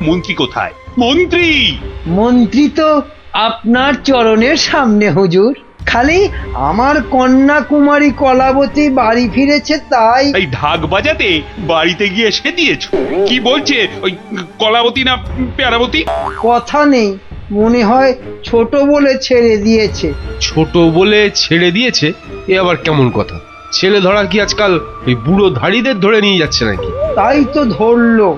মন্ত্রী কোথায়? মন্ত্রী! মন্ত্রী তো আপনার চরণের সামনে হুজুর। খালি আমার কন্যা কুমারী কলাবতী বাড়ি ফিরেছে তাই। এই ঢাক বাজাতে বাড়িতে গিয়ে সে দিয়েছ? কি বলছে ওই কলাবতী না পেয়ারাবতী? কথা নেই, মনে হয় ছোট বলে ছেড়ে দিয়েছে। ছোট বলে ছেড়ে দিয়েছে? এ আবার কেমন কথা? ছেলে ধরা কি আজকাল এই বুড়ো ধাড়িদের ধরে নিয়ে যাচ্ছে নাকি? তাই তো ধরলো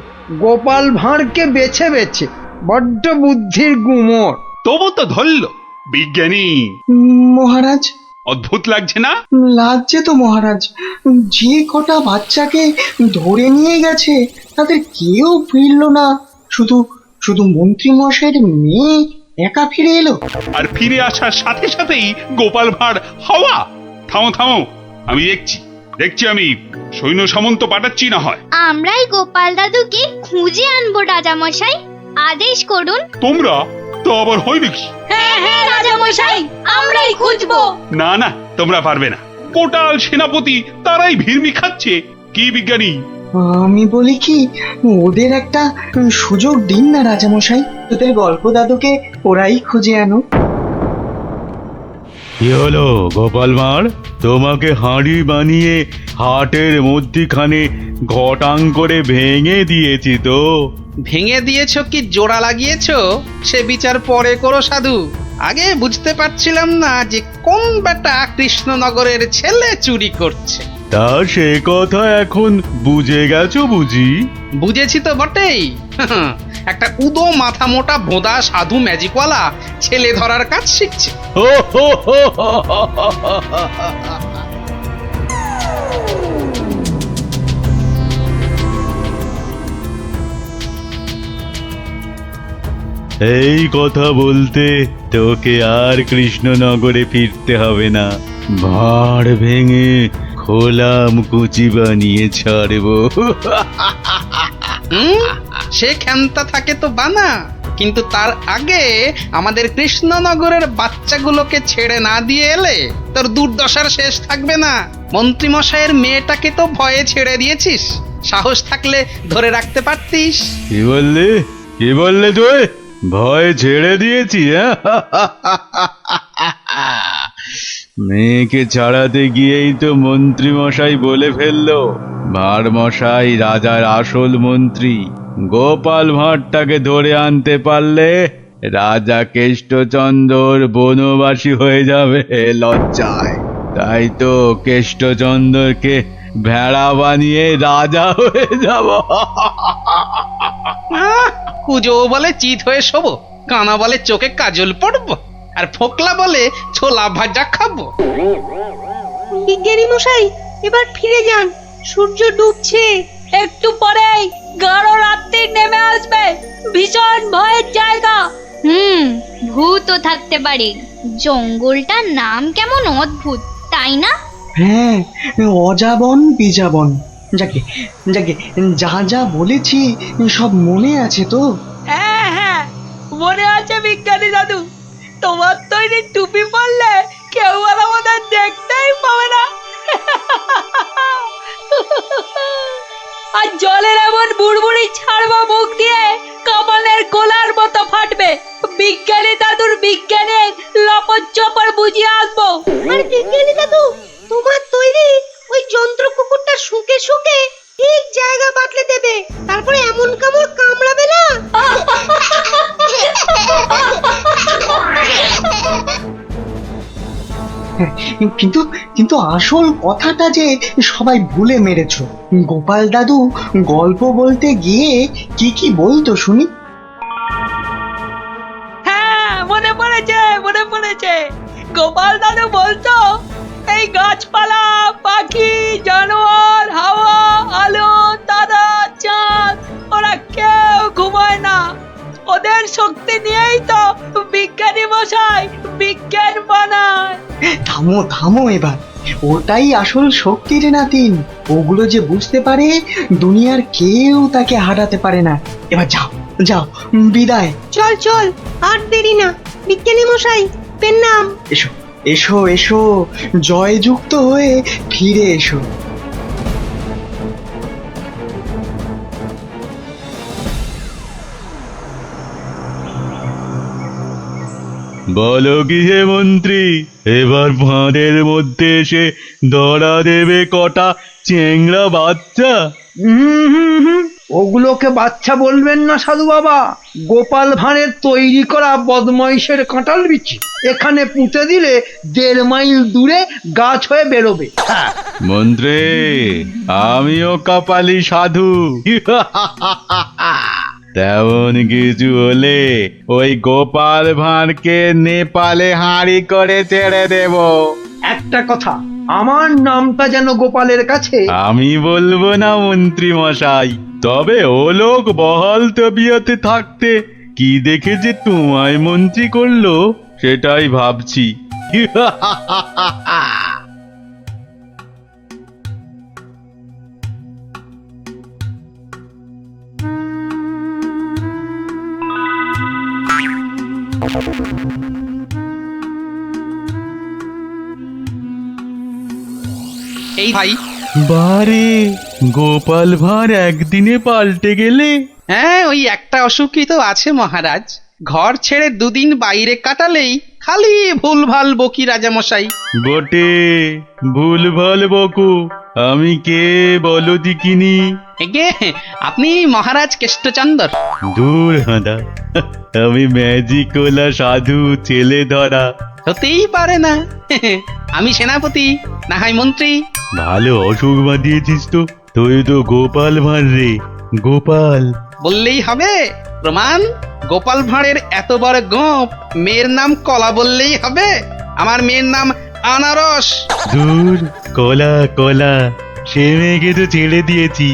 গোপাল ভাঁড়কে বেছে বেছে। বড্ড বুদ্ধির গুমর। তবু তো ধরল। বিজ্ঞানী! মহারাজ, অদ্ভুত লাগছে না? লাগছে তো মহারাজ। যে কটা বাচ্চাকে ধরে নিয়ে গেছে তাদের কেউ ফিরলো না, শুধু শুধু মন্ত্রী মশাইয়ের মেয়ে একা ফিরে এলো। আর ফিরে আসার সাথে সাথেই গোপাল ভাঁড় হাওয়া। থামো থামো, আমি দেখছি আমি সৈন্য সামন্ত পাঠাচ্ছি না হয়। আমরাই গোপাল দাদুকে খুঁজে আনবো রাজামশাই, আদেশ করুন। তোমরা তো আবার হয় নাকি? হ্যাঁ হ্যাঁ রাজামশাই, আমরাই খুঁজবো। না না, তোমরা পারবে না। কোটাল সেনাপতি তারাই ভিড়মি খাচ্ছে। কি বিজ্ঞানী? আমি বলি কি, ওদের একটা সুযোগ দিন না রাজামশাই, তোদের গল্প দাদুকে ওরাই খুঁজে আনো। কি হলো গোপাল ভাঁড়? তোমাকে হাঁড়ি বানিয়ে হাটের মধ্যিখানে ঘটাং করে ভেঙে দিয়েছি তো। ভেঙে দিয়েছো কি জোড়া লাগিয়েছো সে বিচার পরে করো সাধু। আগে বুঝতে পারছিলাম না যে কোন বেটা কৃষ্ণনগরের ছেলে চুরি করছে। তা সে কথা এখন বুঝে গেছো বুঝি? বুঝেছি তো বটেই। একটা উদো মাথা মোটা ভোঁদা সাধু ম্যাজিকওয়ালা ছেলে ধরার কাজ শিখছে। হো হো হো হো হো হো হো। এই কথা বলতে তোকে আর কৃষ্ণনগরে ফিরতে হবে না। ভাঁড় ভেঙে খোলাম কুচি বানিয়ে ছাড়বো। সে ক্ষমতা থাকে তো বানা, কিন্তু তার আগে আমাদের কৃষ্ণনগরের বাচ্চাগুলোকে ছেড়ে না দিয়ে এলে তোর দুর্দশার শেষ থাকবে না। মন্ত্রীমশাইয়ের মেয়েটাকে তো ভয়ে ছেড়ে দিয়েছিস, সাহস থাকলে ধরে রাখতে পারতিস। কি বললি? কি বললে তুই? ভয় ছেড়ে দিয়েছি? মেয়েকে ছাড়াতে গিয়েই তো মন্ত্রী মশাই বলে ফেললো ভাঁড় মশাই রাজার আসল মন্ত্রী। গোপাল ভাঁড়টাকে ধরে আনতে পারলে রাজা কেষ্টচন্দ্র বনবাসী হয়ে যাবে লজ্জায়। তাই তো কেষ্টচন্দ্রকে ভেড়া বানিয়ে রাজা হয়ে যাব। কুজো বলে চিত হয়ে শোবো, কানা বলে চোখে কাজল পড়বো, আর ফোকলা বলে ছোলা ভাজা খাবো। বিজ্ঞানী মশাই, এবার ফিরে যান, সূর্য ডুবছে, একটু পরেই গাঢ় রাত্রি নেমে আসবে। ভীষণ ভয়ের জায়গা। ভূতও থাকতে পারে। জঙ্গলটার নাম কেমন অদ্ভুত, তাই না? হ্যাঁ, অজাবন বিজাবন। যাকে যাকে যা যা বলেছি সব মনে আছে তো? হ্যাঁ হ্যাঁ, মনে আছে বিজ্ঞানী দাদু। তোমার তৈরি টুপি পরলে কেউ আর আমাদের দেখতেই পাবে না। আর জলের এমন বুড়বুড়ি ছাড়বো মুখ দিয়ে, কামানের গোলার মতো ফাটবে। বিজ্ঞানী দাদুর বিজ্ঞানের লপট চপর বুঝিয়ে আসবো। আর বিজ্ঞানী দাদু, তোমার তৈরি ওই যন্ত্র কুকুরটা শুকে শুকে ঠিক জায়গা বাতলে দেবে, তারপরে এমন কামড় কামড়াবে না। কিন্তু কিন্তু আসল কথাটা যে সবাই ভুলে মেরেছো। গোপাল দাদু গল্প বলতে গিয়ে কি কি বলতো শুনি? হ্যাঁ, মনে পড়েছে মনে পড়েছে। গোপাল দাদু বলতো এই গাছপালা, পাখি, জানোয়ার, হাওয়া, আলো, তারা, চাঁদ, ওরা কেউ ঘুমায় না। ওদের শক্তি নিয়েই তো বিজ্ঞানী মশাই বিজ্ঞান বানায়। থামো থামো এবার, ওটাই আসল শক্তির নাতিন। ওগুলো যে বুঝতে পারে দুনিয়ার কেউ তাকে হারাতে পারে না। এবার যাও যাও, বিদায়। চল চল, আর দেরি না। বিজ্ঞানী মশাই, পেন নাম। এসো এসো এসো, জয়যুক্ত হয়ে ফিরে এসো। বলো কি হে মন্ত্রী, এবার ভাঁড়ের মধ্যে এসে ধরা দেবে কটা চেংড়া বাচ্চা? ওগুলোকে বাচ্চা বলবেন না সাধু বাবা, গোপাল ভাঁড়ের তৈরি করা বদমাইশের কাঁঠাল বিচি। এখানে পুঁতে দিলে 1.5 মাইল দূরে গাছ হয়ে বেরোবে। হ্যাঁ, মন্ত্রী, আমিও কপালি সাধু। তেমন কিছু হলে ওই গোপাল ভাঁড়কে নেপালে হাঁড়ি করে ছেড়ে দেব। একটা কথা, আমার নামটা যেন গোপালের কাছে। আমি বলবো না মন্ত্রী মশাই, তবে ও লোক বহাল তবিয়তে থাকতে কি দেখে যে তোমায় মন্ত্রী করলো সেটাই ভাবছি। এই ভাই, বারে, গোপাল ভাঁড় একদিনে পাল্টে গেলে। হ্যাঁ ওই একটা অসুখই তো আছে মহারাজ। ঘর ছেড়ে 2 দিন বাইরে কাটালেই খালি ভুলভাল বকি রাজামশাই। বটে, ভুলভাল বকু। আমি কে বলো দিকিনি? এগে আপনি মহারাজ কেষ্টচন্দর। দূর হাঁদা, আমি ম্যাজিকওয়ালা সাধু ছেলে ধরা। হতেই পারে না। আমি সেনাপতি, না হয় মন্ত্রী। ভালো অসুখ বাঁধিয়েছিস তো। তুই তো গোপাল ভাঁড় রে, গোপাল। বললেই হবে? প্রমাণ? গোপাল ভাঁড়ের এত বড় গোপ, মেয়ের নাম কলা বললেই হবে? আমার মেয়ের নাম আনারস। দূর, কলা কলা, সে মেয়েকে তো ছেড়ে দিয়েছি।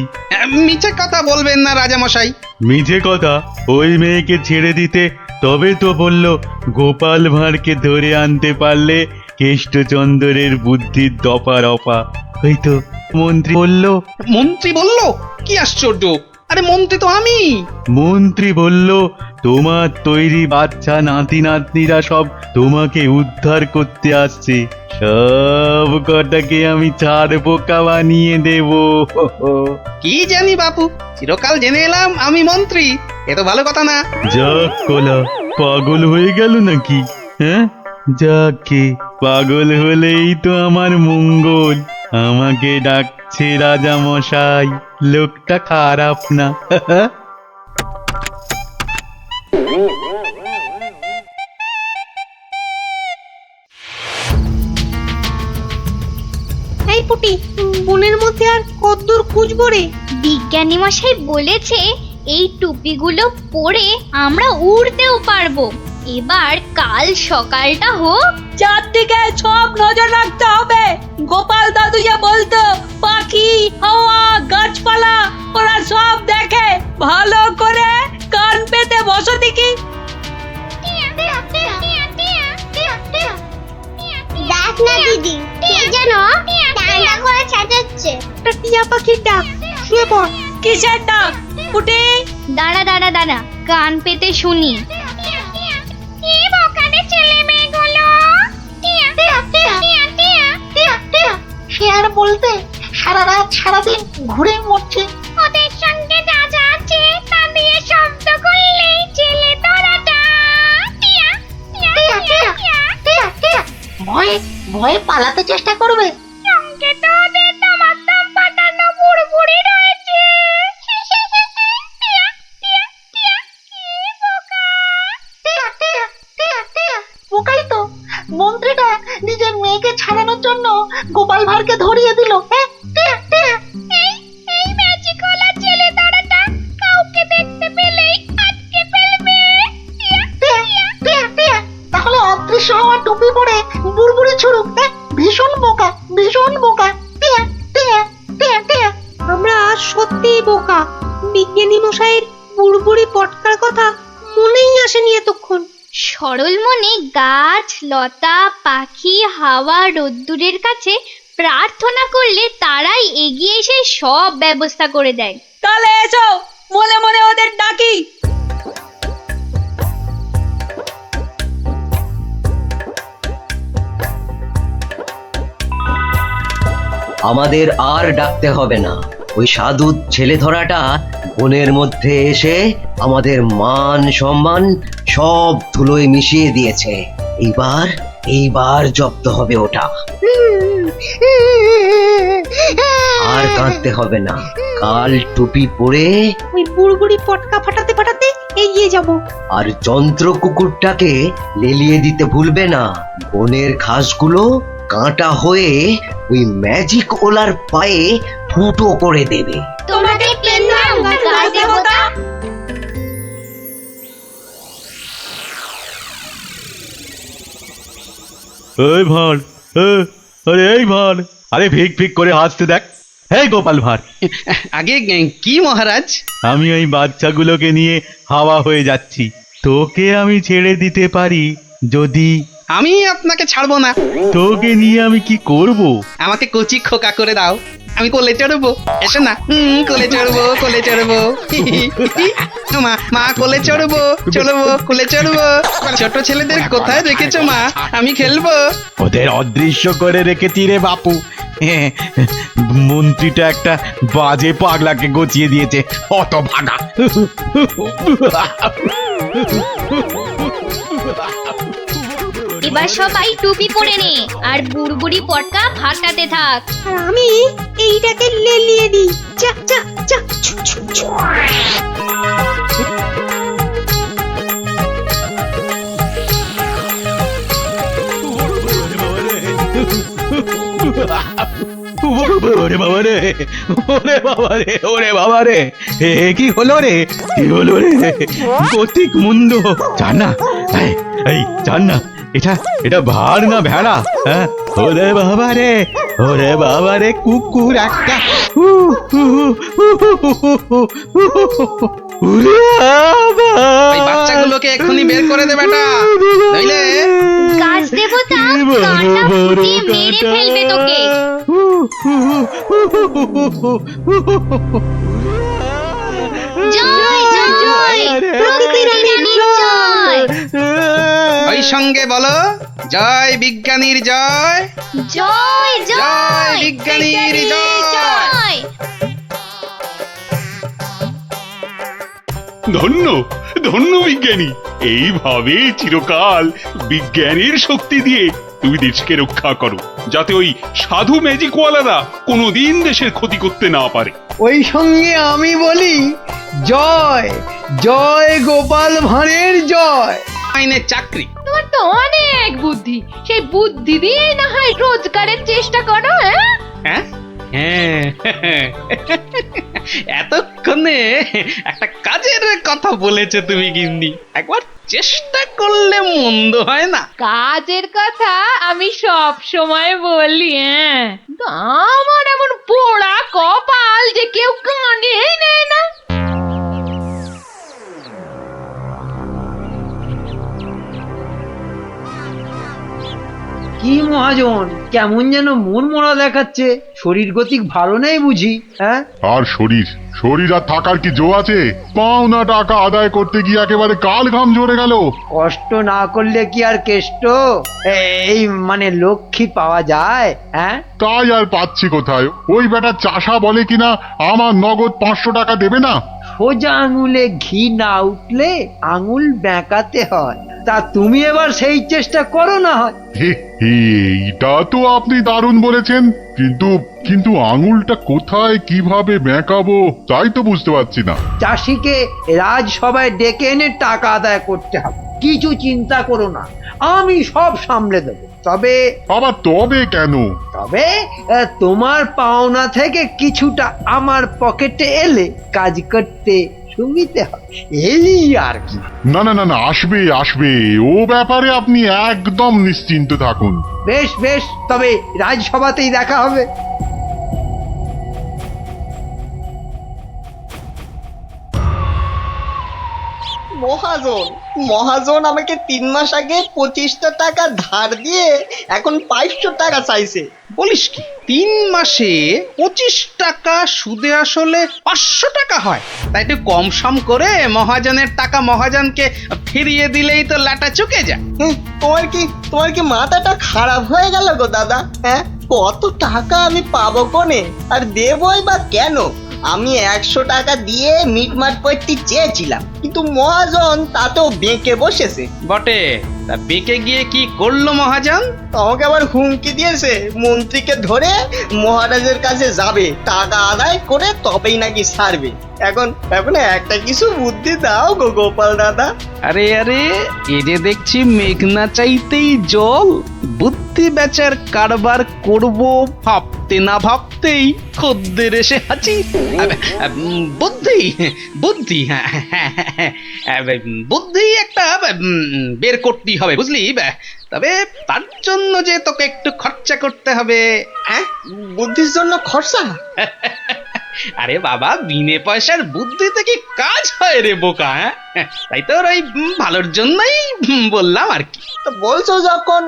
মিছে কথা বলবেন না রাজামশাই। মিছে কথা? ওই মেয়েকে ছেড়ে দিতে তবে তো বলল গোপাল ভাঁড়কে ধরে আনতে পারলে কেষ্টচন্দ্রের বুদ্ধির দফা রফা। ওই তো মন্ত্রী বলল। মন্ত্রী বলল? কি আশ্চর্য! আরে মন্ত্রী তো আমি। মন্ত্রী বলল তোমার তৈরি বাচ্চা নাতি নাতনিরা সব তোমাকে উদ্ধার করতে আসছে, সব কটাকে আমি ছাড় পোকা বানিয়ে দেব। কি জানি বাপু, চিরকাল জেনে এলাম আমি মন্ত্রী। এ তো ভালো কথা না। যাক কলা, পাগল হয়ে গেল নাকি? হ্যাঁ, যাকে পাগল হলেই তো আমার মঙ্গল। আমাকে ডাকছে রাজা মশাই, লোকটা খারাপ না। এই পুটি, বনের মধ্যে আর কতদূর খুঁজবো রে? বিজ্ঞানী মশাই বলেছে এই টুপিগুলো পরে আমরা উড়তেও পারবো। এবার কাল সকালটা হোক। চারদিকে সব নজর রাখতে হবে। গোপাল দাদু যা বলতো, পাখি, হাওয়া, গাছপালা ওরা সব দেখে। ভালো করে কান পেতে বসো দেখি। দেখ না দিদি, কে যেন ডান্ডা করে চেঁচাচ্ছে। একটা টিয়া পাখির ডাক। শুয়ে পড়। কিসের ডাক পুটি? দাঁড়া দাঁড়া দাঁড়া, কান পেতে শুনি। সে আর বলতে, সারা রাত সারাদিন ঘুরে মরছে। ওদের সঙ্গে যা যা আছে তা দিয়ে শব্দ করলেই ছেলে ধরাটা। ভয়ে ভয়ে পালাতে চেষ্টা করবে। সঙ্গে তো ওদের তোমার দম পাঠানো বুড়বুড়ি রয়েছে। বোকাই তো, মন্ত্রীটা নিজের মেয়েকে ছাড়ানোর জন্য গোপাল ভাঁড়কে ধরিয়ে দিল। এই ম্যাজিকওয়ালা ছেলে ধরাটা কাউকে দেখতে পেলেই আটকে ফেলবে। তাহলে অদৃশ্য হওয়া টুপি পরে বুড়বুড়ি ছুড়ুক। ভীষণ বোকা, ভীষণ বোকা। আমরা সত্যিই বোকা। বিজ্ঞানী মশাইয়ের বুড়বুড়ি পটকার কথা মনেই আসেনি এতক্ষণ। সরল মনে গাছ, লতা, পাখি, হাওয়া, রোদ্দুরের কাছে প্রার্থনা করলে তারাই এগিয়ে এসে সব ব্যবস্থা করে দেয়। তাহলে এসো, মনে মনে ওদের ডাকি। আমাদের আর ডাকতে হবে না। ওই সাধু ছেলে ধরাটা বনের মধ্যে এসে আমাদের মান সম্মান সব ধুলোয় মিশিয়ে দিয়েছে। এইবার জব্দ হবে ওটা। আর কাঁদতে হবে না, কাল টুপি পরে ওই বুড়বুড়ি পটকা ফাটাতে ফাটাতে এগিয়ে যাব। আর যন্ত্র কুকুরটাকে লেলিয়ে দিতে ভুলবে না। বনের ঘাসগুলো কাঁটা হয়ে ওই ম্যাজিক ওলার পায়ে ফুটো করে দেবে। তোমাকে প্রণাম গাছ দেবতা। এই ভাঁড়, আরে এই ভাঁড়, আরে ভিক ভিক করে হাসতে দেখ। হে গোপাল ভাঁড়, আগে কি মহারাজ? আমি ওই বাচ্চাগুলোকে নিয়ে হাওয়া হয়ে যাচ্ছি। তোকে আমি ছেড়ে দিতে পারি যদি। আমি আপনাকে ছাড়বো না। তোকে নিয়ে আমি কি করব? আমাকে কচি খোকা করে দাও, আমি কোলে চড়বো। এসো না, কোলে চড়বো, কোলে চড়বো। মা মা কোলে চড়বো, কোলে চড়বো। ছোট ছেলেদের কোথায় রেখেছো মা? আমি খেলবো। ওদের অদৃশ্য করে রেখেছি রে বাপু। মন্ত্রীটা একটা বাজে পাগলাকে গচিয়ে দিয়েছে, অত ভাগা। এবার সবাই টুপি পরে নে আর বুড়বুড়ি পটকা ফাটাতে থাক। আর আমি এইটাকে লেলিয়ে দিই। যা যা যা। ছু, ছু, ছু। ওরে বাবা রে, ওরে বাবা রে, ওরে বাবা রে, কি হলো রে, কি হলো রে? গতিক মুন্ড। জান না, এই জান না, এটা ভার না ভেড়া? হ্যাঁ, ওরে বাবা রে, ওরে বাবা রে, কুকুর একটা। ওই বাচ্চাগুলোকে এক্ষুনি বের করে দে বেটা, নইলে গাছ দেবতা কাঁটা ফুটিয়ে মেরে ফেলবে তোকে। জয় জয় প্রকৃতি রানীর জয়। ওই সঙ্গে বলো, জয় বিজ্ঞানীর জয়, জয় জয় বিজ্ঞানীর জয়। ধন্য ধন্য বিজ্ঞানী, এইভাবে চিরকাল বিজ্ঞানের শক্তি দিয়ে তুমি দেশকে রক্ষা করো, যাতে ওই সাধু ম্যাজিকওয়ালারা কোনোদিন দেশের ক্ষতি করতে না পারে। ওই সঙ্গে আমি বলি জয় জয় গোপাল ভাঁড়ের জয়। আইনের চাকরি। তোমার তো অনেক বুদ্ধি, সেই বুদ্ধি দিয়ে না হয় রোজগারের চেষ্টা করো। হ্যাঁ হ্যাঁ, এতক্ষণে একটা কাজের কথা বলেছো তুমি গিন্নি। একবার চেষ্টা করলে মন্দ হয় না। কাজের কথা আমি সব সময় বলি। কিন্তু আমার এমন পোড়া কপাল যে কেউ কানেই নেয় না। কি মহাজন, কেমন যেন মন মরা দেখাচ্ছে। শরীর গতিক ভালো নেই বুঝি? হ্যাঁ, আর শরীর আর থাকার কি জো আছে? পাওনা টাকা আদায় করতে গিয়ে একেবারে কাল ঘাম ঝরে গেল। কষ্ট না করলে কি আর কেষ্ট এই মানে লক্ষ্মী পাওয়া যায়? হ্যাঁ, তাই আর পাচ্ছি কোথায়? ওই বেটা চাষা বলে কিনা আমার নগদ 500 টাকা দেবে না। সোজা আঙুলে ঘি না উঠলে আঙুল বেঁকাতে হয়। তা তুমি এবার সেই চেষ্টা করো না হয়। এইটা তো আপনি দারুণ বলেছেন, কিন্তু আঙুলটা কোথায় কিভাবে বেঁকাবো তাই তো বুঝতে পারছি না। চাষিকে রাজসভায় ডেকে এনে টাকা আদায় করতে হবে। কিছু চিন্তা করো না, আমি সব সামলে দেবো। তবে কেন? তবে তোমার পাওনা থেকে কিছুটা আমার পকেটে এলে কাজ করতে সুবিধে হবে, এই আর কি। না, আসবে ও ব্যাপারে আপনি একদম নিশ্চিন্ত থাকুন। বেশ বেশ, তবে রাজসভাতেই দেখা হবে। মহাজন আমাকে 3 মাস আগে 25টা টাকা ধার দিয়ে এখন 500 টাকা চাইছে। বলিস কি, 3 মাসে 25 টাকা সুদে আসলে 500 টাকা হয়? তাই একটু কম সম করে মহাজনের টাকা মহাজনকে ফিরিয়ে দিলেই তো লাটা চুকে যায়। তোমার কি মাথাটা খারাপ হয়ে গেল গো দাদা? হ্যাঁ, কত টাকা আমি পাবো কোনে আর দেবই বা কেন? আমি 100 টাকা দিয়ে মিটমাট করতে চেয়েছিলাম, কিন্তু মহাজন তাতেও বেঁকে বসেছে। বটে, তা বেঁকে গিয়ে কি করলো মহাজন? আমাকে আবার হুমকি দিয়েছে, মন্ত্রীকে ধরে মহারাজের কাছে যাবে, টাকা আদায় করে তবেই নাকি ছাড়বে। এখন এখন একটা কিছু বুদ্ধি দাও গো গোপাল দাদা। আরে আরে, এ যে দেখছি মেঘনা চাইতেই জল। বুদ্ধি বেচার কারবার করব ভাবতে না ভাবতেই খদ্দের এসে হাজির। বুদ্ধি বুদ্ধি হ্যাঁ হ্যাঁ, হ্যাঁ, বুদ্ধি একটা বের করতেই হবে বুঝলি। তবে তার জন্য যে তোকে একটু খরচা করতে হবে। হ্যাঁ, বুদ্ধির জন্য খরচা? আরে বাবা, বিনে পয়সার বুদ্ধিতে কি কাজ হয় রে বোকা? তাই তোর ওই ভালোর জন্যই বললাম আর কি। তো বলছো যখন,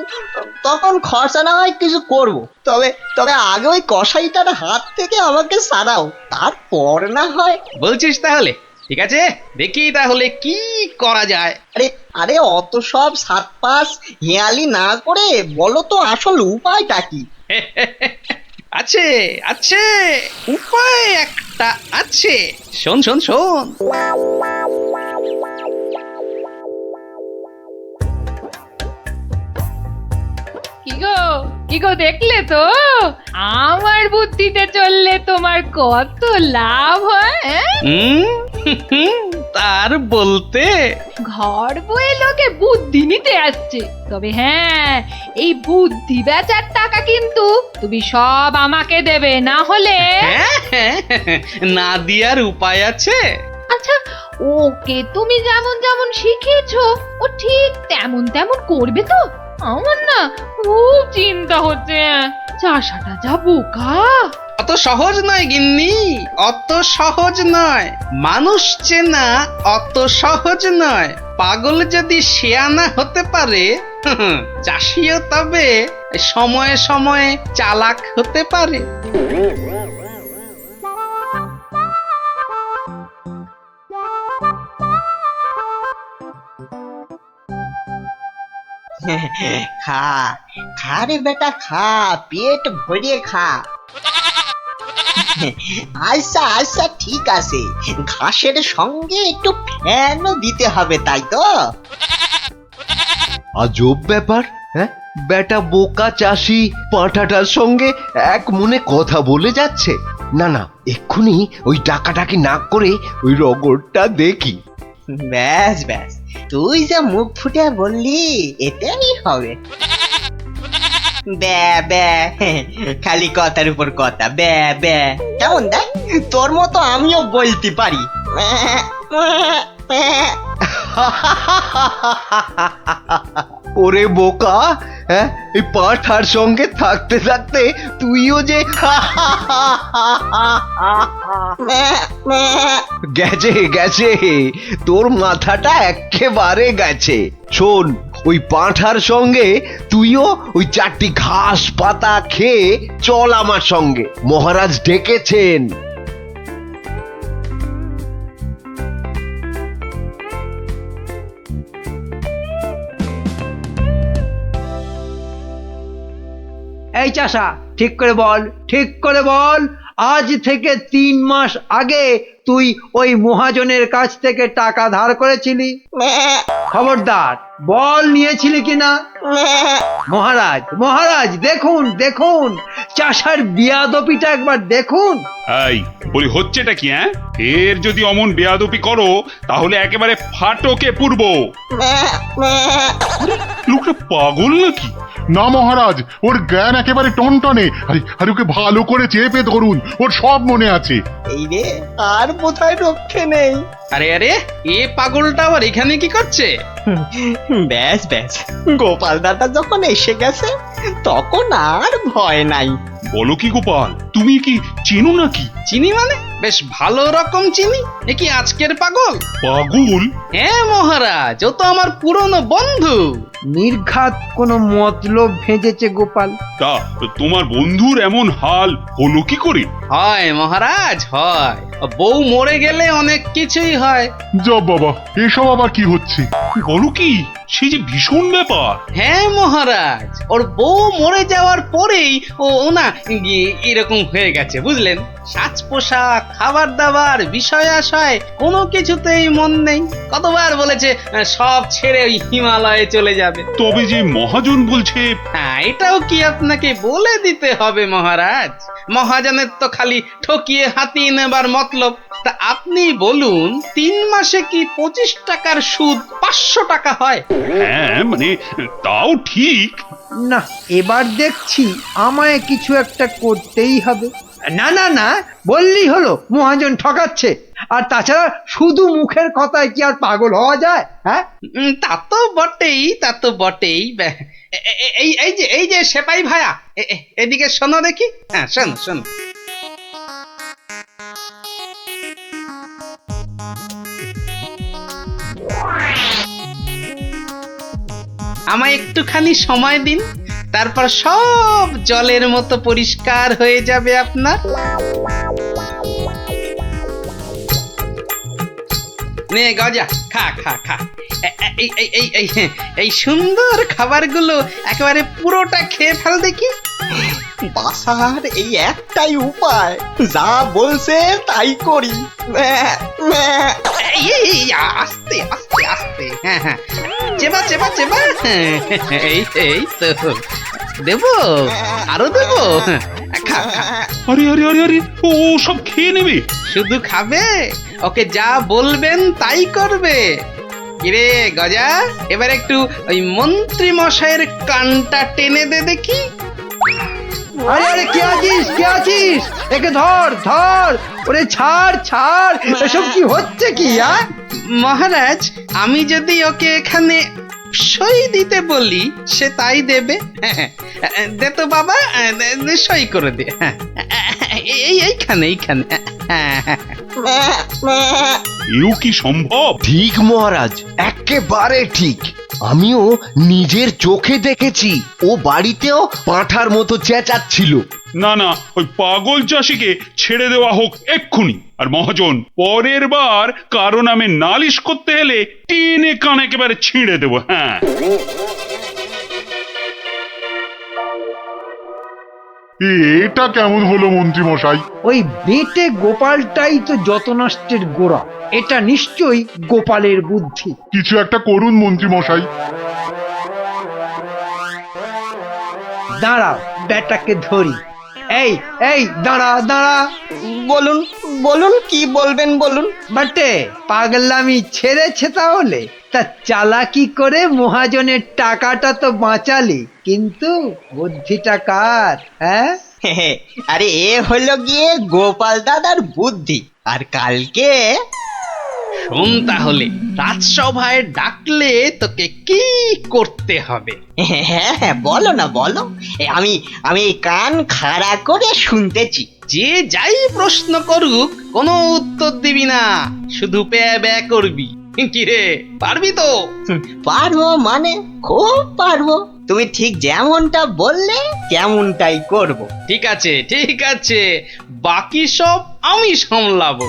তখন খরচা না হয় কিছু করব। তবে তবে আগে ওই কসাইটার হাত থেকে আমাকে সারাও, তারপর না হয়। বলছিস তাহলে? ঠিক আছে, দেখি তাহলে কি করা যায়। আরে আরে, অত সব সাত পাঁচ হেয়ালি না করে বলো তো আসল উপায়টা কি? আছে আছে, উপায় একটা আছে। শোন শোন শোন। কি গো দেখলে তো আমার বুদ্ধিতে চললে তোমার কত লাভ হয়? তার বলতে ঘর বয়ে লোকে বুদ্ধি নিতে আসছে, তবে হ্যাঁ, এই বুদ্ধি বেচার টাকা কিন্তু তুমি সব আমাকে দেবে, না হলে না দিয়ার উপায় আছে। আচ্ছা, ওকে তুমি যেমন যেমন শিখিয়েছো ও ঠিক তেমন তেমন করবে তো? আমার না খুব চিন্তা হচ্ছে, চাষাটা যা বোকা। অত সহজ নয় গিন্নি, অত সহজ নয়। মানুষ চেনা অত সহজ নয়। পাগল যদি শেয়ানা হতে পারে, চাষিও তবে সময়ে সময়ে চালাক হতে পারে। খা খা রে বেটা, খা, পেট ভরিয়ে খা। আচ্ছা আচ্ছা, ঠিক আছে, ঘাসের সঙ্গে একটু ফ্যানও দিতে হবে, তাই তো? আজব ব্যাপার, হ্যাঁ? বেটা বোকা চাষি পাঁঠাটার সঙ্গে এক মনে কথা বলে যাচ্ছে। না না, এক্ষুনি ওই ডাকাডাকি না করে ওই রগরটা দেখি। ব্যাস ব্যাস, তুই যা মুখ ফুটে বললি এটাই হবে। ব্যা ব্যা, খালি কথার উপর কথা, ব্যা ব্যা। কেমন দেখ, তোর মতো আমিও বলতে পারি। ওরে বোকা, হ্যাঁ, এই পাঁঠার সঙ্গে থাকতে থাকতে তুইও যে গেছে গেছে, তোর মাথাটা একেবারে গেছে। শোন, ওই পাঁঠার সঙ্গে তুইও ওই 4টি ঘাস পাতা খেয়ে চল আমার সঙ্গে, মহারাজ ডেকেছেন। এই চাষা, ঠিক করে বল, ঠিক করে বল, আজ থেকে 3 মাস আগে তুই ওই মহাজনের কাছ থেকে টাকা ধার করেছিলি? খবরদার বল, নিয়েছিলি কিনা? মহারাজ মহারাজ, দেখুন দেখুন, চাষার বিয়াদপিটা একবার দেখুন। এই বলি, হচ্ছেটা কি? হ্যাঁ, এর যদি অমন বেয়াদপি করো তাহলে একেবারে ফাটকে পুরবো। লোকটা পাগল নাকি? না মহারাজ, ওর জ্ঞান একেবারে টনটনে। আরে আরে, ওকে ভালো করে চেপে ধরুন, ওর সব মনে আছে। এই রে, আর বোধহয় রক্ষে নেই। আরে আরে, এ পাগলটা আবার এখানে কি করছে? ব্যাস ব্যাস, গোপাল দাদা যখন এসে গেছে তখন আর ভয় নাই। বলো কি গোপাল, তুমি কি চেনো নাকি? চিনি মানে? বেশ ভালো রকম চিনি। এ কি আজকের পাগল? পাগল? হ্যাঁ মহারাজ, ও তো আমার পুরনো বন্ধু। নির্ঘাত কোনো মতলব ভেজেছে গোপাল। তা তোমার বন্ধুর এমন হাল হলো কি করে? হয় মহারাজ, হয়। বউ মরে গেলে অনেক কিছুই হয়। জব বাবা, এসব আবার কি হচ্ছে? বলো কি, সে যে ভীষণ ব্যাপার। হ্যাঁ মহারাজ, ওর বউ মরে যাওয়ার পরেই ও না এরকম হয়ে গেছে বুঝলেন, সাজ পোশাক খাবার দাবার বিষয় আশয় কোনো কিছুতেই মন নেই। কতবার বলেছে সব ছেড়ে ওই হিমালয়ে চলে যাবে। তবে যে মহাজন বলছে, হ্যাঁ, এটাও কি আপনাকে বলে দিতে হবে মহারাজ? মহাজনের তো খালি ঠকিয়ে হাতিয়ে নেবার মতলব। তা আপনি বলুন, 3 মাসে কি 25 টাকার সুদ 500 টাকা হয়? হ্যাঁ মানে তাও ঠিক। না, এবার দেখছি আমায় কিছু একটা করতেই হবে। না না না, বললেই হলো মহাজন ঠকাচ্ছে। আর তাছাড়া শুধু মুখের কথায় কি আর পাগল হওয়া যায়? হ্যাঁ, তা তো বটেই, তা তো বটেই। এই যে সেপাই ভায়া, এদিকে শোনো দেখি। হ্যাঁ, শোনো শোনো। আমায় একটুখানি সময় দিন, তারপর সব জলের মতো পরিষ্কার হয়ে যাবে আপনার। নে গজা, খা খা খা। এই সুন্দর খাবারগুলো একেবারে পুরোটা খেয়ে ফেল দেখি। বাসার এই একটাই উপায়, যা বলছে তাই করি। আস্তে আস্তে আস্তে, হ্যাঁ হ্যাঁ, চেবা চেবা চেবা। এই তো দেবো, আরো দেবো। খা খা। আরে আরে আরে আরে, ও সব খেয়ে নেবে? শুধু খাবে, ওকে যা বলবেন তাই করবে। কিরে গজা, এবার একটু ওই মন্ত্রী মশাইয়ের কানটা টেনে দে দেখি। আরে আরে, কে আছিস কে আছিস? একে ধর ধর, ওরে ছাড় ছাড়, এসব কি হচ্ছে কি? মহারাজ, আমি যদি ওকে এখানে সই দিতে বলি সে তাই দেবে। দে তো বাবা, সই করে দে। এইখানে এইখানে। এও কি সম্ভব? ঠিক মহারাজ, একেবারে ঠিক। আমিও নিজের চোখে দেখেছি, ও বাড়িতেও পাঁঠার মতো চেঁচাচ্ছিল। না না, ওই পাগল চাষিকে ছেড়ে দেওয়া হোক এক্ষুনি। আর মহাজন, পরের বার কারো নামে নালিশ করতে এলে টেনে কান একেবারে ছিঁড়ে দেবো। হ্যাঁ, এটা কেমন হলো মন্ত্রী মশাই? ওই বেটে গোপালটাই তো যত নষ্টের গোড়া। এটা নিশ্চয়ই গোপালের বুদ্ধি। কিছু একটা করুন মন্ত্রী মশাই। দাঁড়াও, বেটাকে ধরি। এই এই, দাঁড়া দাঁড়া। বলুন বলুন, কি বলবেন বলুন। বাটে, পাগলামি ছেড়েছে তাহলে? তা চালাকি করে মহাজনের টাকাটা তো বাঁচালি, কিন্তু বুদ্ধিটা কার? হ্যাঁ, আরে এ হলো গিয়ে গোপাল দাদার বুদ্ধি। আর কালকে শোন তাহলে, রাজসভায় ডাকলে তোকে কি করতে হবে? হ্যাঁ হ্যাঁ, বলো না বলো। আমি আমি কান খাড়া করে শুনতেছি। যে যাই প্রশ্ন করুক কোনো উত্তর দিবি না, শুধু প্যা ব্যা করবি। কিরে, পারবি তো? পারবো মানে খুব পারবো। তুমি ঠিক যেমনটা বললে তেমনটাই করব। ঠিক আছে ঠিক আছে, বাকি সব আমি সামলাবো।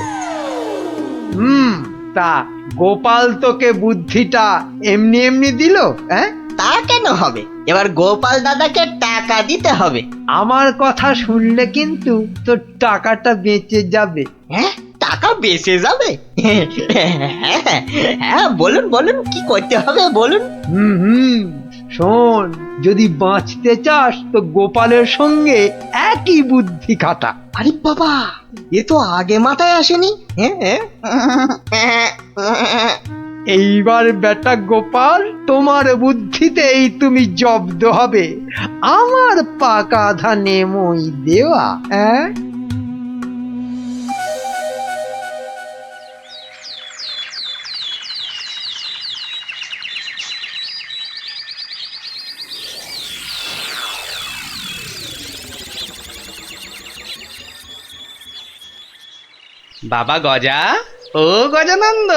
তা গোপাল তোকে বুদ্ধিটা এমনি এমনি দিল? হ্যাঁ, তা কেন হবে? এবার গোপাল দাদাকে টাকা দিতে হবে। আমার কথা শুনলে কিন্তু তোর টাকাটা বেঁচে যাবে। হ্যাঁ, টাকা বেঁচে যাবে? হ্যাঁ, বলুন বলুন, কি করতে হবে বলুন। শোন, যদি বাঁচতে চাস তো গোপালের সঙ্গে একই বুদ্ধি খাটা। আরে বাবা, এ তো আগে মাথায় আসেনি। এইবার বেটা গোপাল, তোমার বুদ্ধিতেই তুমি জব্দ হবে। আমার পাকা ধানে মই দেওয়া। হ্যাঁ, বাবা গজা, ও গজানন্দ,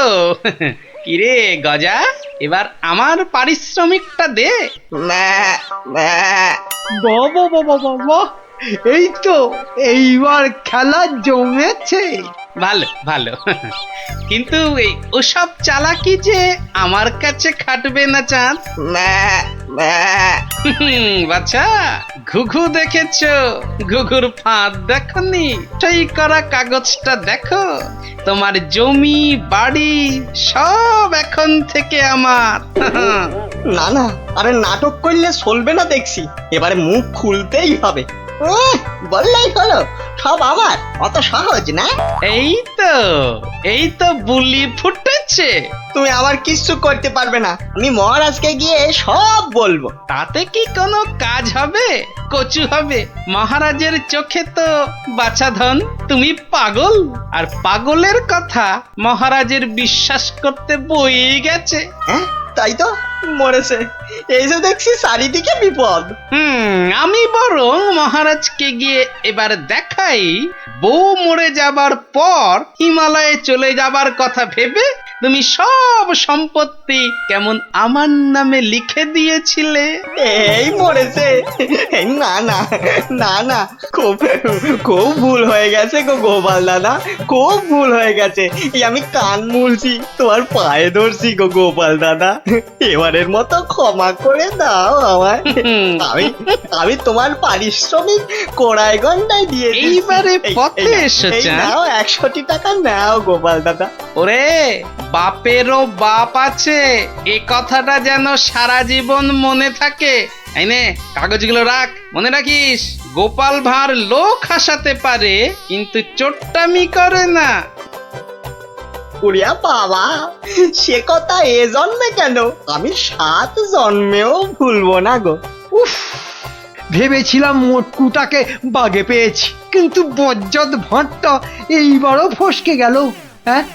কিরে গজা, এবার আমার পারিশ্রমিকটা দে। বাবা বাবা বাবা, এই তো এইবার খেলা জমেছে। ভালো ভালো, কিন্তু ওসব চালাকি যে আমার কাছে খাটবে না চাঁদ। বাচ্চা, ঘুঘু দেখেছো? ঘুঘুর ফাঁদ দেখনি? সই করা কাগজটা দেখো। তোমার জমি বাড়ি সব এখন থেকে আমার। না না, আরে নাটক করলে চলবে না দেখছি, এবারে মুখ খুলতেই হবে। বললেই হলো সব আমার, অত সহজ না। এই তো বুলি ফুটেছে। তুমি আবার কিচ্ছু করতে পারবে না, আমি মহারাজকে গিয়ে সব বলবো। তাতে কি কোনো কাজ হবে? কচু হবে। মহারাজের চোখে তো বাছাধন তুমি পাগল, আর পাগলের কথা মহারাজের বিশ্বাস করতে বই গেছে। হ্যাঁ তাই তো, মরেছে। এই যে দেখছি চারিদিকে বিপদ। আমি বরং মহারাজকে গিয়ে এবার দেখাই, বউ মরে যাবার পর হিমালয়ে চলে যাবার কথা ভেবে তুমি সব সম্পত্তি কেমন আমার নামে লিখে দিয়েছিলে। এই মরেছে। না না না না, খুব খুব ভুল হয়ে গেছে গো গোপাল দাদা, খুব ভুল হয়ে গেছে। এই আমি কান মুলছি, তোমার পায়ে ধরছি গো গোপাল দাদা, এবারের মতো ক্ষমা করে দাও আমায়। আমি তোমার পারিশ্রমিক কোড়ায় গন্ডায় দিয়ে এইবারে পথে এসেছে। নাও 100টি টাকা নাও গোপাল দাদা। ওরে, বাপেরও বাপ আছে, এ কথাটা যেন সারা জীবন মনে থাকে। এই নে কাগজগুলো রাখ, মনে রাখিস গোপাল ভাঁড় লোক হাসাতে পারে কিন্তু চোট্টামি করে না। উড়িয়া বাবা, সে কথা এ জন্মে কেন, আমি 7 জন্মেও ভুলবো না গো। উফ, ভেবেছিলাম মোটকুটাকে বাগে পেয়েছি, কিন্তু বজ্জত ভাঁটটা এইবারও ফসকে গেল। হ্যাঁ,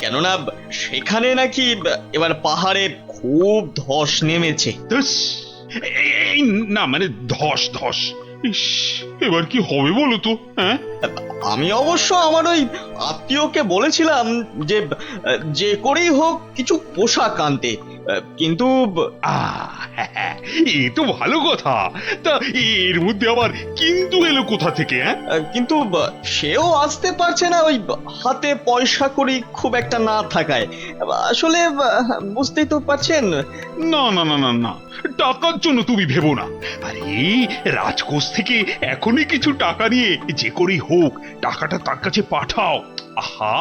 কেননা সেখানে নাকি এবার পাহাড়ে খুব ধস নেমেছে। ধুস, এই না মানে ধস ধস। ইস, এবার কি হবে বলো তো? হ্যাঁ, আমি অবশ্য আমার ওই আত্মীয়কে বলেছিলাম যে যে করেই হোক কিছু পোশাক আনতে, কিন্তু এ তো ভালো কথা। তা এর মধ্যে আবার কিন্তু এলো কোথা থেকে? হ্যাঁ, কিন্তু সেও আসতে পারছে না, ওই হাতে পয়সা কড়ি খুব একটা না থাকায়। আসলে বুঝতেই তো পারছেন। না না না না না, টাকার জন্য তুমি ভেবো না। আরে রাজকোষ থেকে এখনই কিছু টাকা নিয়ে যে করেই হোক টাকাটা তার কাছে পাঠাও। আহা,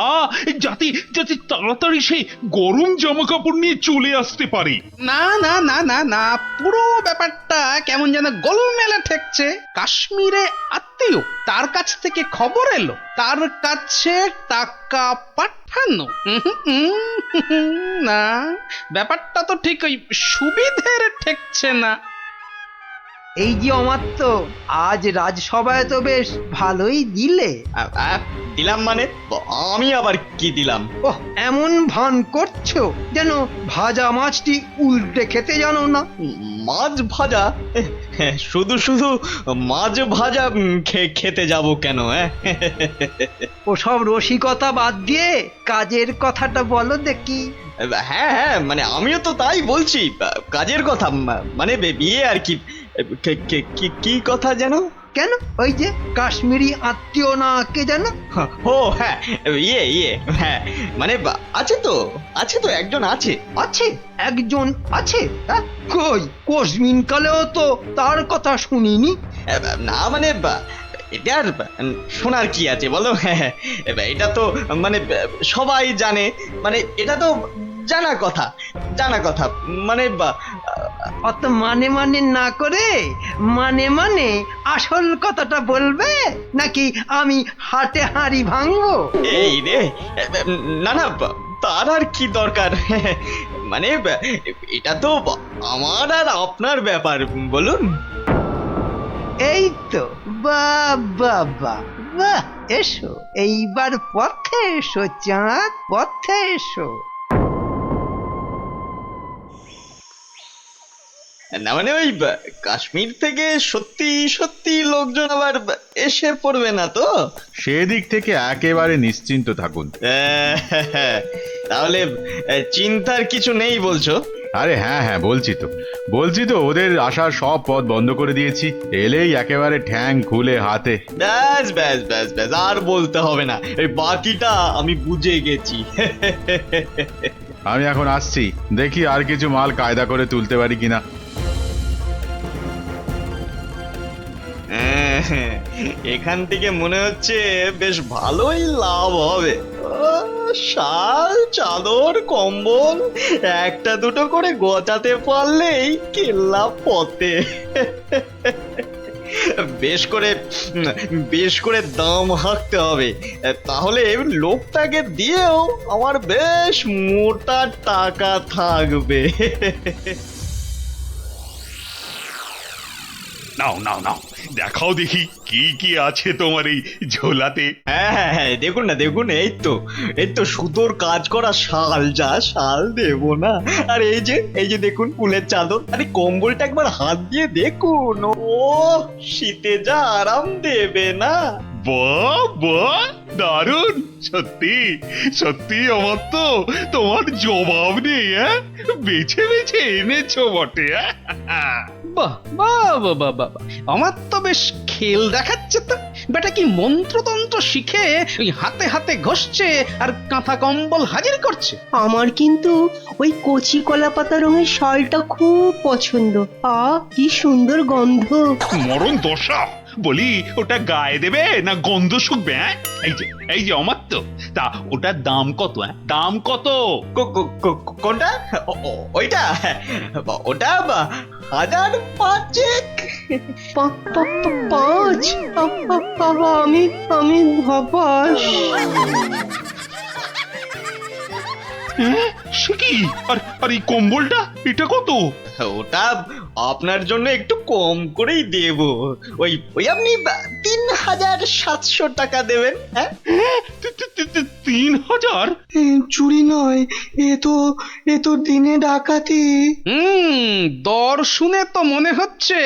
যাতে যাতে তাড়াতাড়ি সে গরম জামা কাপড় নিয়ে চলে আসতে পারে। না না না না না, পুরো ব্যাপারটা কেমন যেন গোলমেলে ঠেকছে। কাশ্মীরে আত্মীয়, তার কাছ থেকে খবর এলো তার কাছে টাকা পাঠানো। না, ব্যাপারটা তো ঠিক ওই সুবিধের ঠেকছে না। এই যে অমাত্য, আজ রাজসভায় তো বেশ ভালোই দিলে। দিলাম মানে আমি আবার কি দিলাম? ওহ, এমন ভান করছো যেন ভাজা মাছটি উল্টে খেতে জানো না। মাছ ভাজা? শুধু শুধু মাছ ভাজা খেতে যাব কেন? ওসব রসিকতা বাদ দিয়ে কাজের কথাটা বলো দেখি। হ্যাঁ হ্যাঁ, মানে আমিও তো তাই বলছি, কাজের কথা, মানে বিয়ে আর কি। কি কথা যেন? কেন, ওই যে কাশ্মীরি আত্মীয় না কে যেন? ও হ্যাঁ, ইয়ে হ্যাঁ, মানে আছে তো একজন আছে। আছে একজন আছে? কই, কোশমিন কালেও তো তার কথা শুনিনি। না মানে এটা আর শোনার কি আছে বলো? এটা তো মানে সবাই জানে, মানে এটা তো জানা কথা মানে অত মানে মানে না করে মানে মানে আসল কথাটা বলবে, নাকি আমি হাটে হাঁড়ি ভাঙবো? এই রে, না না, তার আর কি দরকার? মানে এটা তো আমার আর আপনার ব্যাপার, বলুন। এই তো, বাহ বাহ বাহ বাহ, এসো এইবার পথে এসো চাঁদ, পথে এসো। না মানে ওই কাশ্মীর থেকে সত্যি সত্যি লোকজন আবার এসে পড়বে না তো? সেদিক থেকে একেবারে নিশ্চিন্ত থাকুন। তাহলে চিন্তার কিছু নেই বলছো? আরে হ্যাঁ হ্যাঁ, বলছি তো ওদের আসার সব পথ বন্ধ করে দিয়েছি। এলেই একেবারে ঠ্যাং খুলে হাতে। ব্যাস ব্যাস ব্যাস ব্যাস, আর বলতে হবে না, এই বাকিটা আমি বুঝে গেছি। আমি এখন আসছি, দেখি আর কিছু মাল কায়দা করে তুলতে পারি কিনা। এখান থেকে মনে হচ্ছে বেশ ভালোই লাভ হবে। শাল, চাদর, কম্বল একটা দুটো করে গোছাতে পারলেই কেল্লা পথে। বেশ করে দাম হাঁকতে হবে, তাহলে লোকটাকে দিয়েও আমার বেশ মোটা টাকা থাকবে। নাও নাও নাও, দেখাও দেখি কি কি আছে তোমার এই ঝোলাতে। হ্যাঁ হ্যাঁ হ্যাঁ, দেখুন না দেখুন, এই তো সুতোর কাজ করা শাল, যা শাল দেবো না। আর এই যে দেখুন ফুলের চাদর, আরে কম্বলটা একবার হাত দিয়ে দেখুন, ও শীতে যা আরাম দেবে না। বাহ বাহ, দারুণ! সত্যি সত্যি আমার তো তোমার জবাব নেই। হ্যাঁ, বেছে বেছে এনেছো বটে। বাহ বাহ বাহ বাহ বাহ, আমার তো বেশ খেল দেখাচ্ছে তো। বেটা কি মন্ত্রতন্ত্র শিখে ওই হাতে হাতে ঘষছে আর কাঁথা কম্বল হাজির করছে। আমার কিন্তু ওই কচি কলা পাতা রঙের শালটা খুব পছন্দ। কি সুন্দর গন্ধ। মরণ দশা, বলি ওটা গায়ে দেবে না গন্ধ শুকবে? হ্যাঁ, এই যে আমার তো, তা ওটার দাম কত? দাম কত? কোনটা? ওইটা? ওটা 1005। 5? আমি হবাস। সে কি? আর এই কম্বলটা, এটা কত? ওটা আপনার জন্য একটু কম করেই দেব। ওই আপনি 3700 টাকা দেবেন। হ্যাঁ, 3000? চুরি নয়, এ তো দিনে ডাকাতি। দর শুনে তো মনে হচ্ছে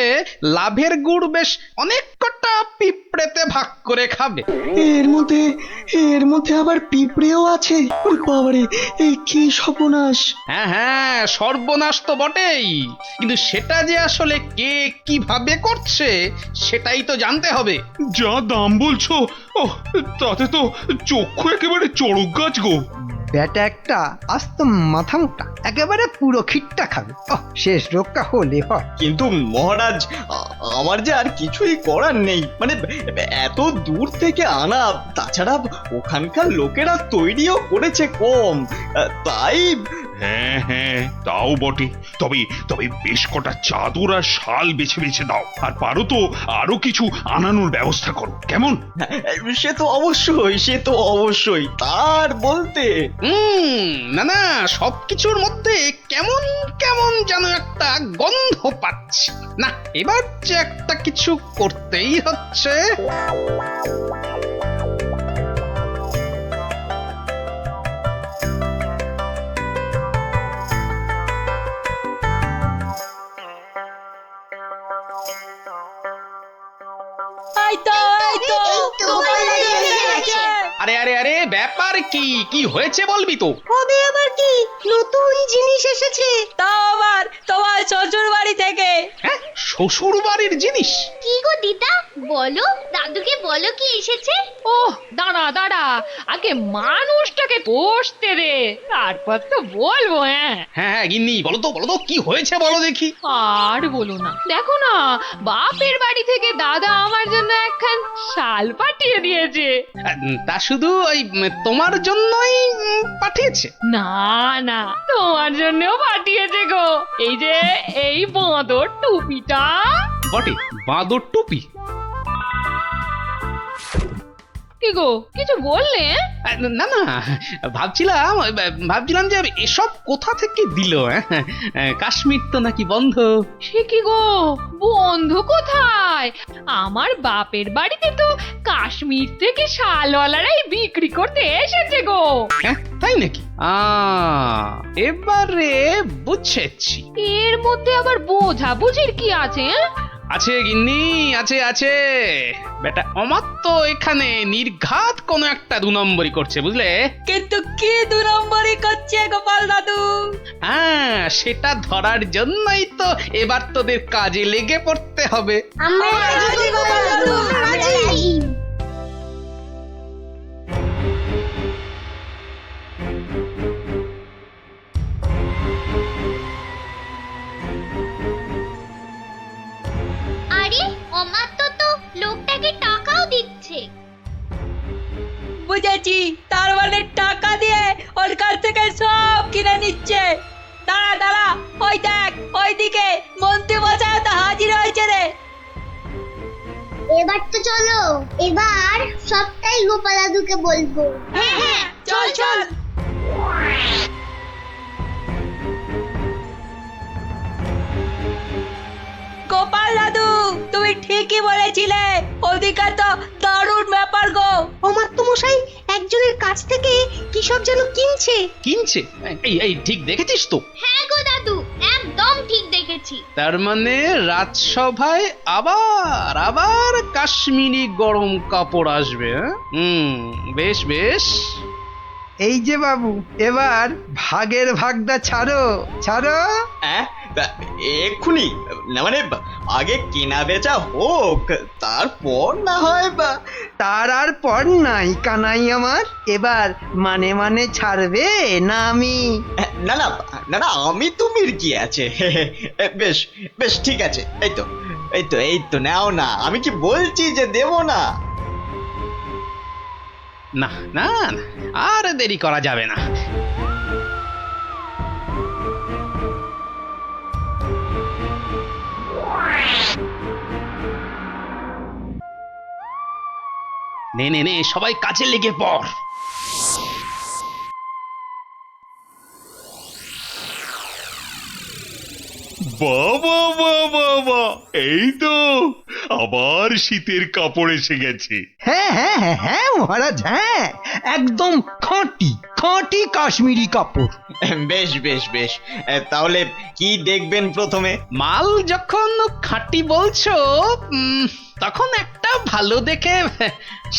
লাভের গুড় বেশ অনেক কটা পিঁপড়েতে ভাগ করে খাবে। এর মধ্যে আবার পিঁপড়েও আছে। ওরে বাবারে, এই কি সর্বনাশ! হ্যাঁ হ্যাঁ, সর্বনাশ তো বটেই, কিন্তু সেটা যে আসলে কে কিভাবে করছে সেটাই তো জানতে হবে। যা দাম বলছো, তাতে তো চক্ষু একেবারে চড়ক গাছ গো। ব্যাটা একটা আস্ত মাথা মোটা, একেবারে পুরো খিটটা খাবে। শেষ রক্ষা হলে হয়। কিন্তু মহারাজ, আমার যে আর কিছুই করার নেই, মানে এত দূর থেকে আনা, তাছাড়া ওখানকার লোকেরা তৈরিও করেছে কম, তাই। হ্যাঁ হ্যাঁ, তাও বটে। তবে বেশ কটা চাদর আর শাল বেছে বেছে দাও, আর পারো তো আরো কিছু আনানোর ব্যবস্থা করো, কেমন? সে তো অবশ্যই তার বলতে। না, সবকিছুর মধ্যে কেমন কেমন যেন একটা গন্ধ পাচ্ছি। না, এবার যে একটা কিছু করতেই হচ্ছে। আরে ব্যাপার কি হয়েছে বলবি তো? হবে আবার কি, নতুন জিনিস এসেছে। তাও আবার তোমার শ্বশুর বাড়ি থেকে। হ্যাঁ, শ্বশুর বাড়ির জিনিস? কি গো দিদা, বলো, দাদুকে বলো কি এসেছে। দাঁড়া, আগে মানুষটাকে বসতে দে, তারপর তো বলবো। হ্যাঁ গিন্নি, বলো তো কি হয়েছে, বলো দেখি। আর বলো না, দেখো না, বাপের বাড়ি থেকে দাদা আমার জন্য একখান শাল পাঠিয়ে দিয়েছে। তা শুধু ওই তোমার জন্যই পাঠিয়েছে? না, তোমার জন্যও পাঠিয়েছে গো। এই বাঁদর টুপিটা। বটে, বাঁদর টুপি? কি গো, কিছু বললে? না, ভাবছিলাম যে এসব কোথা থেকে দিল। কাশ্মীর তো নাকি বন্ধ। সে কি গো, বন্ধ কোথায়? আমার বাপের বাড়িতে তো কাশ্মীর থেকে শালওয়ালারাই বিক্রি করতে এসেছে গো। হ্যাঁ, তাই নাকি? এবারে বুঝেছি। এর মধ্যে আবার বোঝাবুঝির কি আছে? আছে গিন্নি, আছে আছে। বেটা অমাত্য এখানে নির্ঘাত কোনো একটা 2 নম্বরই করছে, বুঝলে? কিন্তু কি 2 নম্বরই করছে গোপাল দাদু? হ্যাঁ, সেটা ধরার জন্যই তো এবার তোদের কাজে লেগে পড়তে হবে। আমরা রাজি গোপাল দাদু, রাজি। আরে অমাত্য তো লোকটাকে টাকাও দিচ্ছে। বুঝেছি, তার মানে টাকা দিয়ে ওর কাছ থেকে সব কিনে নিচ্ছে। দাঁড়া দাঁড়া, ওই দেখ ওইদিকে মন্ত্রী মশাই তো হাজির হয়েছে রে। এবার তো চলো, এবার সবটাই গোপাল দাদুকে বলবো। হ্যাঁ হ্যাঁ, চল চল। গোপাল দাদু, তুমি ঠিকই বলেছিলে, ওদিকে তো দারুণ ব্যাপার গো। অমাত্য মশাই একজনের কাছ থেকে কি সব যেন কিনছে। কিনছে? এই ঠিক দেখেছিস তো? হ্যাঁ গো দাদু, একদম ঠিক দেখেছি। তার মানে রাজসভায় আবার আবার কাশ্মীরি গরম কাপড় আসবে। বেশ বেশ। এই যে বাবু, এবার ভাগের ভাগটা ছাড়ো ছাড়ো। এক্ষুনি না, মানে আগে কেনা বেচা হোক, তারপর না হয় তার আর পর নাই কানাই আমার। এবার মানে মানে ছাড়বে না আমি? না না না না, আমি তুমির কি আছে। বেশ বেশ ঠিক আছে, এই তো এই তো এই তো নাও না, আমি কি বলছি যে দেব না? না না না, আর দেরি করা যাবে না। নে নে নে, সবাই কাজে লেগে পড়। বাবা বাবা বাবা, এই তো আবার শীতের কাপড় এসে গেছে। হ্যাঁ হ্যাঁ হ্যাঁ হ্যাঁ মহারাজ, হ্যাঁ একদম খাঁটি খাঁটি কাশ্মীরি কাপড়। বেশ বেশ বেশ, তাহলে কি দেখবেন প্রথমে? মাল যখন খাঁটি বলছো, তখন একটা ভালো দেখে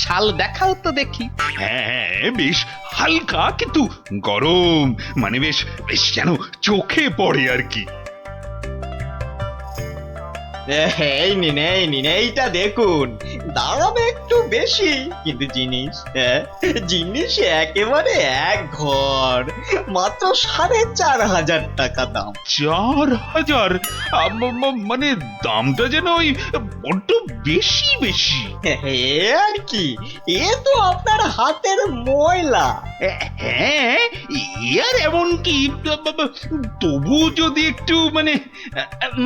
শাল দেখাও তো দেখি। হ্যাঁ হ্যাঁ, বেশ হালকা কিন্তু গরম, মানে বেশ বেশ যেন চোখে পড়ে আর কি। এই নিন এই নিন, এইটা দেখুন, দাম একটু বেশি কিন্তু জিনিস, জিনিস একেবারে এক ঘর, মাত্র 4,500 টাকা দাম। 4,000? মানে দামটা যেন ওই বড্ড বেশি বেশি। এ আর কি, এ তো আপনার হাতের ময়লা। হ্যাঁ, আর এমন কি, তবু যদি একটু মানে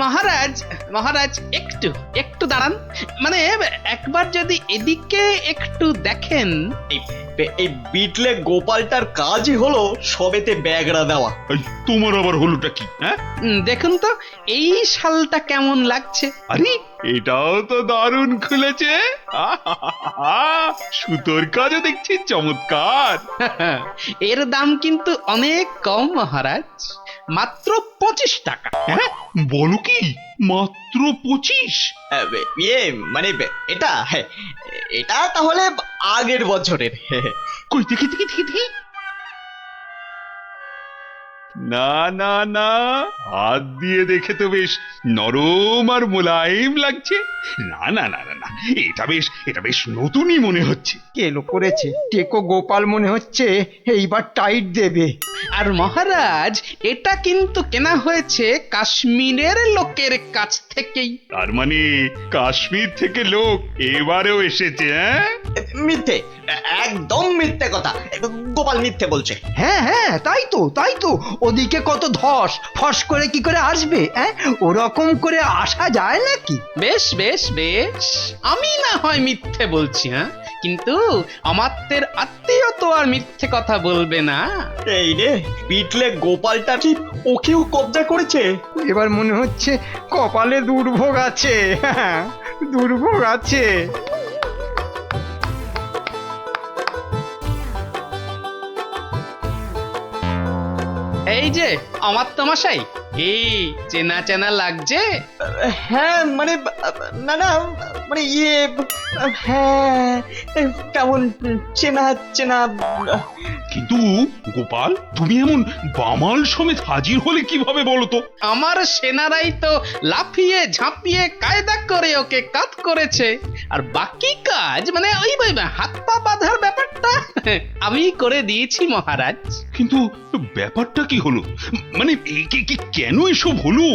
মহারাজ মহারাজ, একটু একটু দাঁড়ান, মানে একবার যদি এদিকে একটু দেখেন। এই বিটলে গোপালটার কাজই হলো সবেতে ব্যাগড়া দেওয়া। তোমার আবার হলোটা কি? হ্যাঁ, দেখুন তো এই শালটা কেমন লাগছে। আরে এটাও তো দারুণ খুলেছে। সুতোর কাজও দেখছি চমৎকার। এর দাম কিন্তু অনেক কম মহারাজ, মাত্র 25 টাকা। হ্যাঁ, বলো কি, মাত্র 25? ইয়ে মানে এটা, এটা তাহলে আগের বছরের। কই দেখি দেখি দেখি দেখি। না না না, হাত দিয়ে দেখে তো বেশ নরম আর মোলায়েম লাগছে। না না না না না, এটা বেশ নতুনই মনে হচ্ছে। কেলো করেছে, টেকো গোপাল মনে হচ্ছে এইবার টাইট দেবে। আর মহারাজ, এটা কিন্তু কেনা হয়েছে কাশ্মীরের লোকের কাছ থেকেই। তার মানে কাশ্মীর থেকে লোক এবারেও এসেছে? হ্যাঁ, মিথ্যে, একদম মিথ্যে কথা, গোপাল মিথ্যে বলছে। হ্যাঁ হ্যাঁ, তাই তো ওদিকে কত ধস, ফস করে কি করে আসবে? ওরকম করে আসা যায় নাকি? বেশ বেশ বেশ, আমি না হয় মিথ্যে বলছি, হ্যাঁ, কিন্তু আমাদের আত্মীয় তো আর মিথ্যে কথা বলবে না। এই রে, পিটলে গোপালটা ঠিক ওকেও কবজা করেছে। এবার মনে হচ্ছে কপালে দুর্ভোগ আছে। হ্যাঁ, দুর্ভোগ আছে। এই যে অমাত্য মশাই, এই চেনা চেনা লাগছে? হ্যাঁ মানে না না মানে ইয়ে হ্যাঁ কেমন চেনা চেনা কিন্তু গোপাল, তুমি এমন বামাল সমেত হাজির হলে কিভাবে বলো তো? আমার সেনারাই তো লাফিয়ে ঝাঁপিয়ে কায়দা করে ওকে কাত করেছে, আর বাকি কাজ মানে ওই হাত পা বাঁধার ব্যাপারটা আমি করে দিয়েছি মহারাজ। কিন্তু ব্যাপারটা কি হলো? মানে কেন এসব হলো?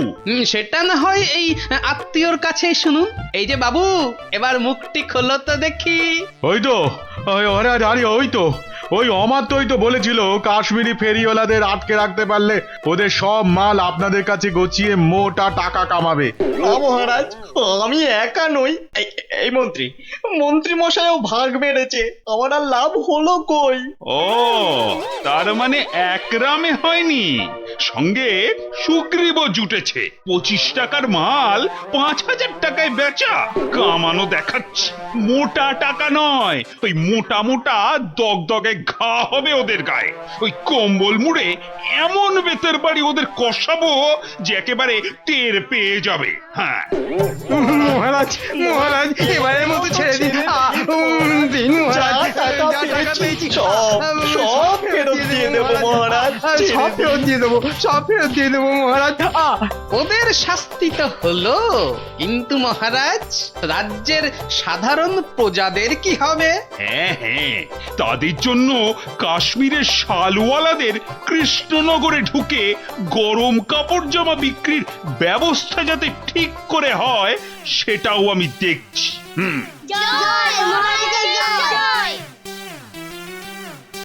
সেটা না হয় এই আত্মীয়র কাছে শুনুন। এই যে বাবু, এবার মুখটি খোলো তো দেখি। ওই তো মহারাজ, আরে ওই তো ওই অমাত্যই তো বলেছিল কাশ্মীরি ফেরিওয়ালাদের আটকে রাখতে পারলে ওদের সব মাল আপনাদের কাছে গছিয়ে মোটা টাকা কামাবে। মহারাজ, আমি একা নই, এই মন্ত্রী মশাইও ভাগ মেরেছে, আমার আর লাভ হলো কই? ও, তার মানে একরামে হয়নি, সঙ্গে সুগ্রীবও জুটেছে। 25 টাকার মাল 5000 টাকায় বেচা, কামানো দেখাচ্ছে। মোটা টাকা নয়, ওই মোটা মোটা দগদগে ঘা হবে ওদের গায়ে। ওই কম্বল মুড়ে এমন বেতের বাড়ি ওদের কষাবো যে একেবারে টের পেয়ে যাবে। হ্যাঁ মহারাজ, মহারাজ, এবারের মতো ছেড়ে দিন। দিন মহারাজ, সব ফেরত দিয়ে দেবো মহারাজ, সব ফেরত দিয়ে দেবো, সব ফেরত দিয়ে দেবো মহারাজ। ওদের শাস্তি তো হলো, কিন্তু মহারাজ, রাজ্যের সাধারণ প্রজাদের কি হবে? হ্যাঁ হ্যাঁ, তাদের জন্য কাশ্মীরের শালওয়ালাদের কৃষ্ণনগরে ঢুকে গরম কাপড় জামা বিক্রির ব্যবস্থা যাতে ঠিক করে হয় সেটাও আমি দেখছি। জয়